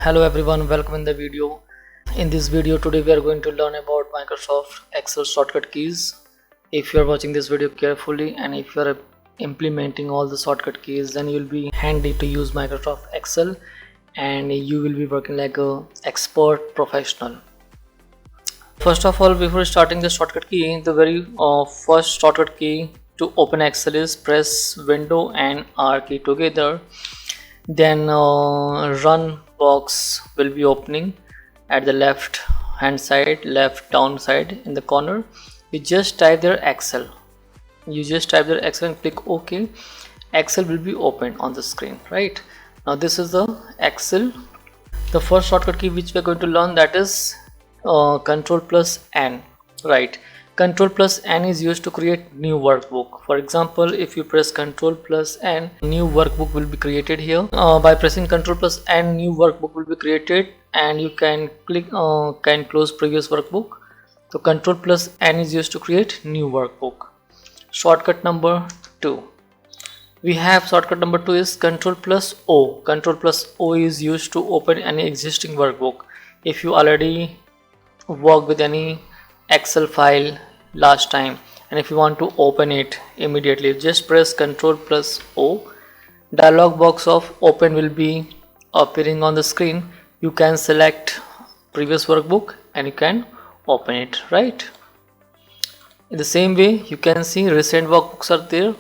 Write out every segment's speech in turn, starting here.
Hello everyone, welcome in the video. In this video today we are going to learn about Microsoft Excel shortcut keys. If you are watching this video carefully and if you are implementing all the shortcut keys, then you will be handy to use Microsoft Excel and you will be working like a expert professional. First of all, before starting the shortcut key, the very first shortcut key to open Excel is press Window and R key together. Then run box will be opening at the left hand side, left down side in the corner. You just type there Excel. You just type there Excel and click OK. Excel will be opened on the screen. Right now, this is the Excel. The first shortcut key which we are going to learn, that is Ctrl plus N. Right. Ctrl plus N is used to create new workbook. For example, if you press Ctrl plus N, new workbook will be created here. By pressing Ctrl plus N, new workbook will be created and you can click can close previous workbook. So Ctrl plus N is used to create new workbook. Shortcut number 2. We have shortcut number 2 is Ctrl plus O. Ctrl plus O is used to open any existing workbook. If you already work with any Excel file last time and if you want to open it immediately, just press Ctrl plus O. Dialog box of open will be appearing on the screen. You can select previous workbook and you can open it. Right, in the same way you can see recent workbooks are there.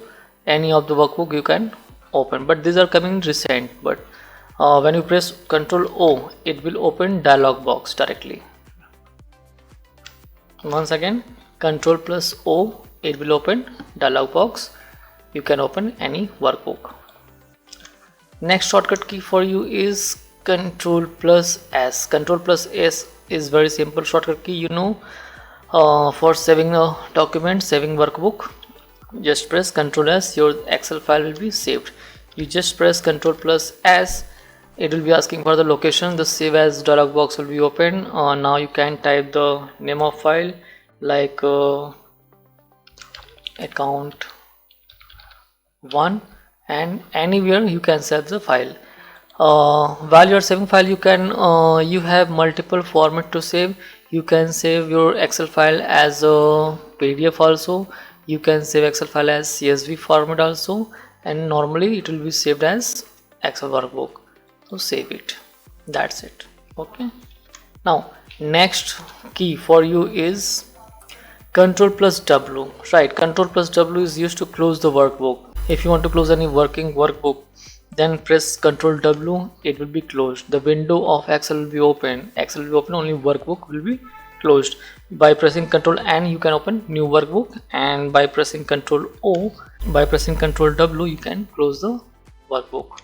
Any of the workbook you can open, but these are coming recent. But when you press Ctrl O, it will open dialog box directly. Once again, Ctrl plus O, it will open dialog box. You can open any workbook. Next shortcut key for you is Ctrl plus S. Ctrl plus S is very simple shortcut key. For saving a document, saving workbook, just press Ctrl S. Your Excel file will be saved. You just press Ctrl plus S. It will be asking for the location. The save as dialog box will be open. Now you can type the name of file like account 1 and anywhere you can save the file. While you are saving file, you have multiple format to save. You can save your Excel file as a PDF also. You can save Excel file as CSV format also, and normally it will be saved as Excel workbook. So save it. That's it. Okay. Now next key for you is Ctrl plus W. Right, Ctrl plus W is used to close the workbook. If you want to close any working workbook, then press Ctrl W. It will be closed. The window of Excel will be open. Excel will be open. Only workbook will be closed. By pressing Ctrl N, you can open new workbook, and by pressing Ctrl O, by pressing Ctrl W, you can close the workbook.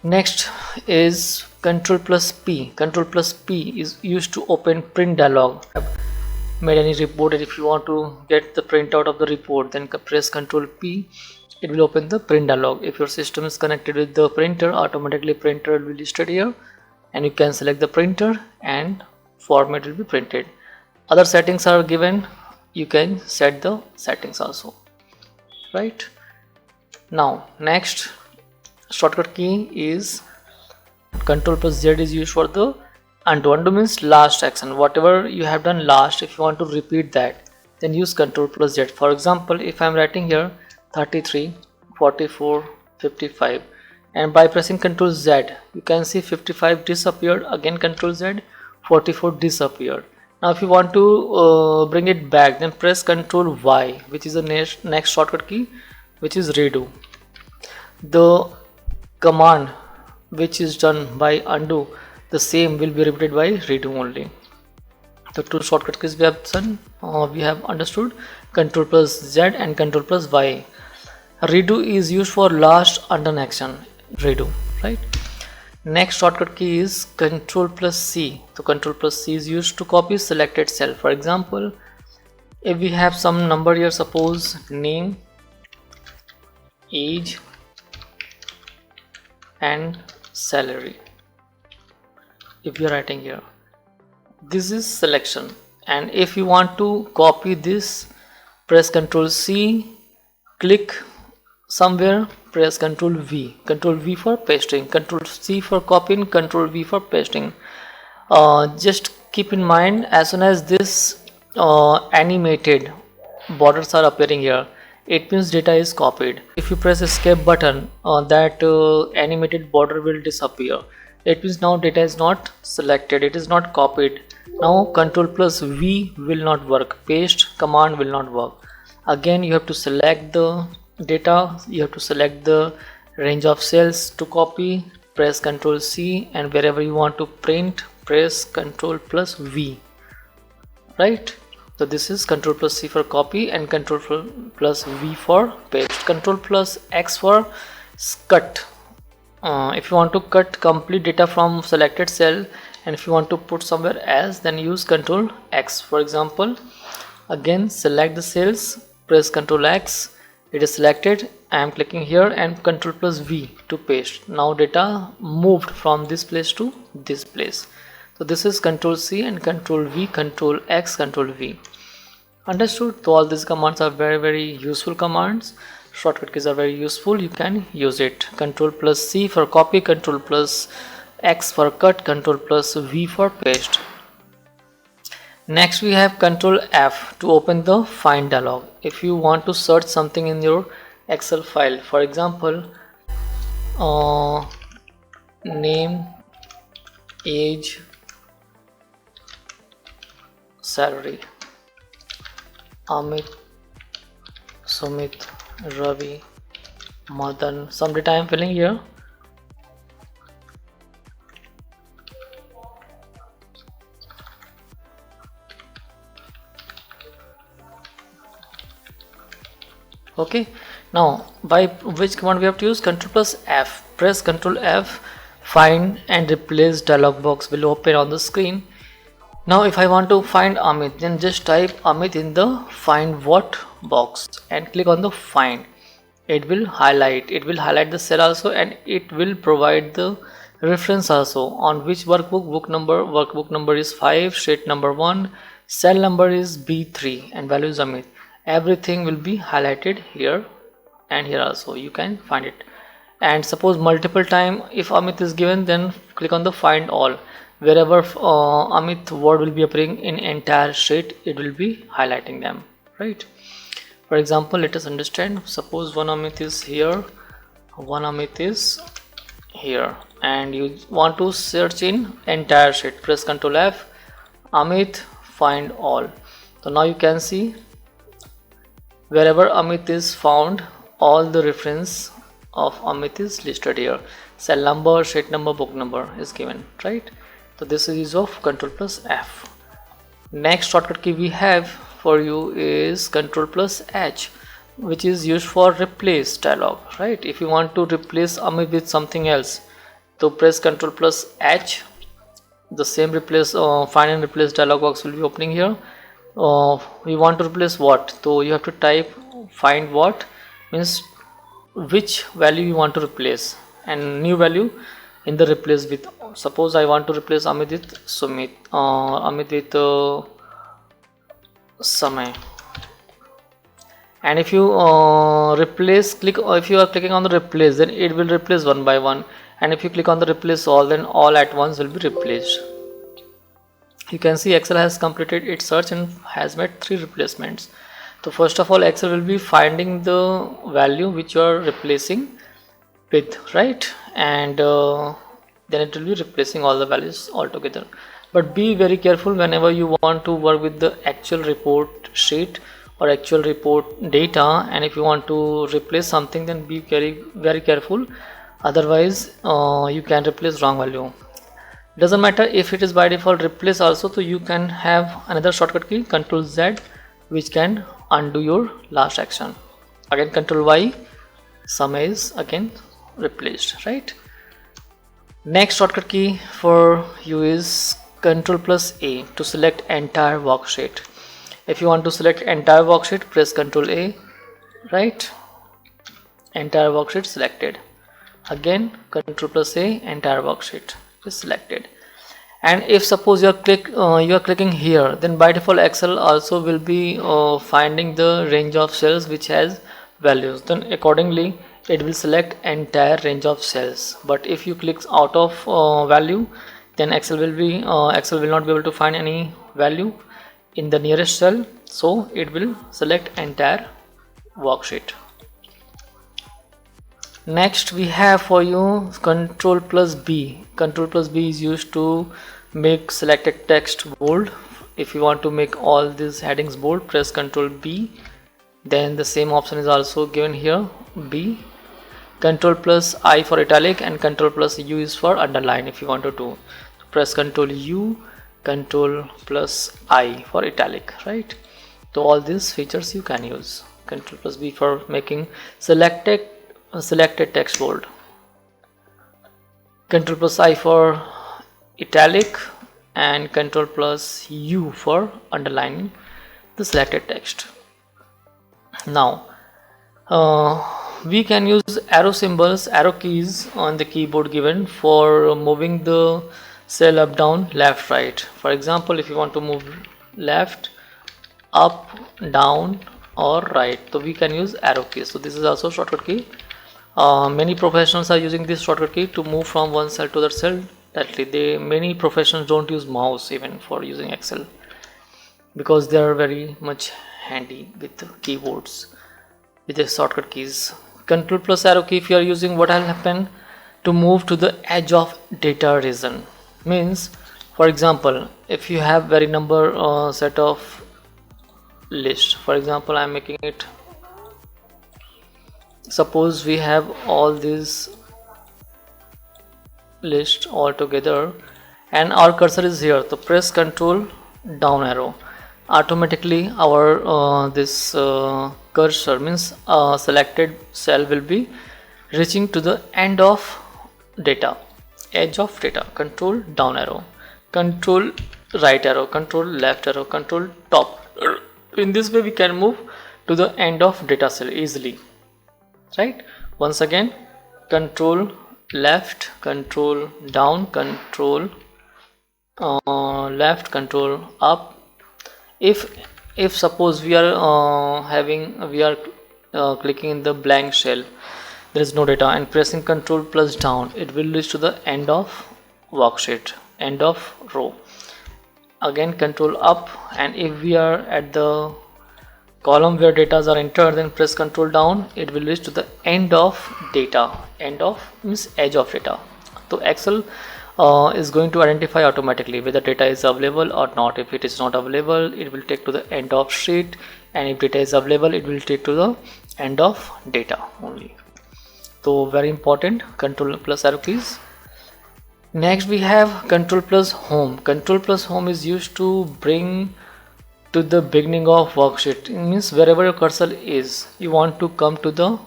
Next is Ctrl plus P. Ctrl plus P is used to open print dialog. Made any report, and if you want to get the printout of the report, then press Ctrl P. It will open the print dialog. If your system is connected with the printer, automatically printer will be listed here, and you can select the printer and format will be printed. Other settings are given. You can set the settings also. Right. Now next shortcut key is Ctrl plus Z is used for the undo. Undo means last action. Whatever you have done last, if you want to repeat that, then use Ctrl plus Z. For example, if I am writing here 33, 44, 55, and by pressing Ctrl Z, you can see 55 disappeared. Again Ctrl Z, 44 disappeared. Now if you want to bring it back, then press Ctrl Y, which is the next shortcut key, which is redo. The command which is done by undo, the same will be repeated by redo only. The two shortcut keys we have done, we have understood, Ctrl plus Z and Ctrl plus Y. Redo is used for last undone action, redo. Right. Next shortcut key is Ctrl plus C. So Ctrl plus C is used to copy selected cell. For example, if we have some number here, suppose name, age and salary. If you are writing here, this is selection, and if you want to copy this, press Ctrl C, click somewhere, press Ctrl V. Ctrl V for pasting, Ctrl C for copying, Ctrl V for pasting. Just keep in mind, as soon as this animated borders are appearing here, it means data is copied. If you press escape button, that animated border will disappear. It means now data is not selected, it is not copied. Now Ctrl plus V will not work, paste command will not work. Again you have to select the data, you have to select the range of cells to copy, press Ctrl C, and wherever you want to print, press Ctrl plus V, right? So this is Ctrl plus C for copy and Ctrl plus V for paste. Ctrl plus X for cut. If you want to cut complete data from selected cell, and if you want to put somewhere else, then use Ctrl X. For example, again select the cells, press Ctrl X, it is selected. I am clicking here and Ctrl plus V to paste. Now data moved from this place to this place. So this is Ctrl C and Ctrl V, Ctrl X, Ctrl V. Understood? So all these commands are very useful commands. Shortcut keys are very useful, you can use it. Ctrl plus C for copy, Ctrl plus X for cut, Ctrl plus V for paste. Next we have Ctrl F to open the find dialog. If you want to search something in your Excel file, for example, name, age, salary, Amit, Sumit, Ravi, Madan, some data I am filling here. Okay, now by which command we have to use? Ctrl plus F. Press Ctrl F, find and replace dialog box will open on the screen. Now if I want to find Amit, then just type Amit in the find what box and click on the find. It will highlight the cell also, and it will provide the reference also on which workbook number is 5, sheet number 1, cell number is B3 and value is Amit. Everything will be highlighted here and here also, you can find it. And suppose multiple time if Amit is given, then click on the find all. Wherever Amit word will be appearing in entire sheet, it will be highlighting them, right? For example, let us understand. Suppose one Amit is here, one Amit is here, and you want to search in entire sheet. Press Ctrl F, Amit, find all. So now you can see wherever Amit is found, all the reference of Amit is listed here. Cell number, sheet number, book number is given, right? So this is use of Ctrl plus F. Next shortcut key we have for you is Ctrl plus H, which is used for replace dialog, right? If you want to replace Amit with something else, so press Ctrl plus H. The same replace find and replace dialog box will be opening here. We want to replace what, so you have to type find what, means which value you want to replace, and new value in the replace with. Suppose I want to replace Amit with Sumit, Amit with Samay, and if you replace, if you are clicking on the replace, then it will replace one by one, and if you click on the replace all, then all at once will be replaced. You can see Excel has completed its search and has made 3 replacements. So first of all, Excel will be finding the value which you are replacing with, right? And then it will be replacing all the values altogether. But be very careful whenever you want to work with the actual report sheet or actual report data, and if you want to replace something, then be very careful, otherwise you can replace wrong value. Doesn't matter if it is by default replace also, so you can have another shortcut key Ctrl Z, which can undo your last action. Again Ctrl Y, sum is again replaced, right? Next shortcut key for you is Ctrl plus A to select entire worksheet. If you want to select entire worksheet, press Ctrl A, right? Entire worksheet selected. Again Ctrl plus A, entire worksheet is selected. And if suppose you are clicking here, then by default Excel also will be finding the range of cells which has values. Then accordingly it will select entire range of cells. But if you click out of value, then Excel will not be able to find any value in the nearest cell, so it will select entire worksheet. Next we have for you Ctrl plus B. Ctrl plus B is used to make selected text bold. If you want to make all these headings bold, press Ctrl B. Then the same option is also given here, B. Ctrl plus I for italic and Ctrl plus U is for underline. If you want to do, press Ctrl U, Ctrl plus I for italic, right? So all these features you can use. Ctrl plus B for making selected text bold, Ctrl plus I for italic, and Ctrl plus U for underlining the selected text. Now we can use arrow symbols, arrow keys on the keyboard given for moving the cell up, down, left, right. For example, if you want to move left, up, down or right, so we can use arrow keys. So this is also shortcut key. Many professionals are using this shortcut key to move from one cell to the cell. Many professionals don't use mouse even for using Excel, because they are very much handy with the keyboards with the shortcut keys. Ctrl plus arrow key, if you are using, what will happen to move to the edge of data region. Means, for example, if you have very number set of list, for example I am making it, suppose we have all these list all together and our cursor is here, so press Ctrl down arrow, automatically our this cursor, means selected cell, will be reaching to the end of data, edge of data. Ctrl down arrow, Ctrl right arrow, Ctrl left arrow, Ctrl top. In this way we can move to the end of data cell easily, right? Once again, Ctrl left, Ctrl down, Ctrl left, Ctrl up. If suppose we are clicking in the blank shell, there is no data, and pressing Ctrl plus down, it will reach to the end of worksheet, end of row. Again Ctrl up, and if we are at the column where data are entered, then press Ctrl down, it will reach to the end of data. End of means edge of data. So Excel is going to identify automatically whether data is available or not. If it is not available, it will take to the end of sheet, and if data is available, it will take to the end of data only. So very important, Ctrl plus arrow keys. Next we have Ctrl plus home. Ctrl plus home is used to bring to the beginning of worksheet. It means wherever your cursor is, you want to come to the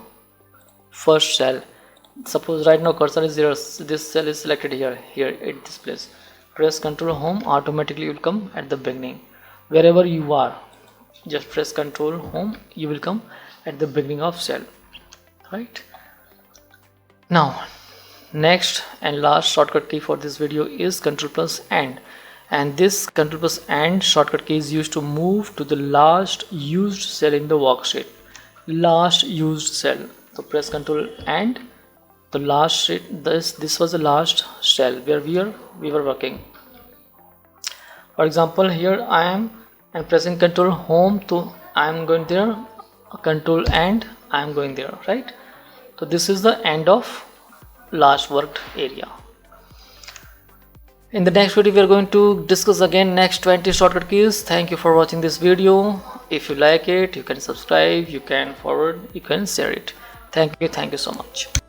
first cell. Suppose right now cursor is here, this cell is selected here at this place. Press Ctrl home, automatically you will come at the beginning. Wherever you are, just press Ctrl home, you will come at the beginning of cell, right? Now next and last shortcut key for this video is Ctrl plus N, and this Ctrl plus N shortcut key is used to move to the last used cell in the worksheet. Last used cell. So press Ctrl and the last sheet, this was the last cell where we were working. For example, here I am and pressing Ctrl home, to I am going there, Ctrl and I am going there, right? So this is the end of last worked area. In the next video we are going to discuss again next 20 shortcut keys. Thank you for watching this video. If you like it, you can subscribe, you can forward, you can share it. Thank you so much.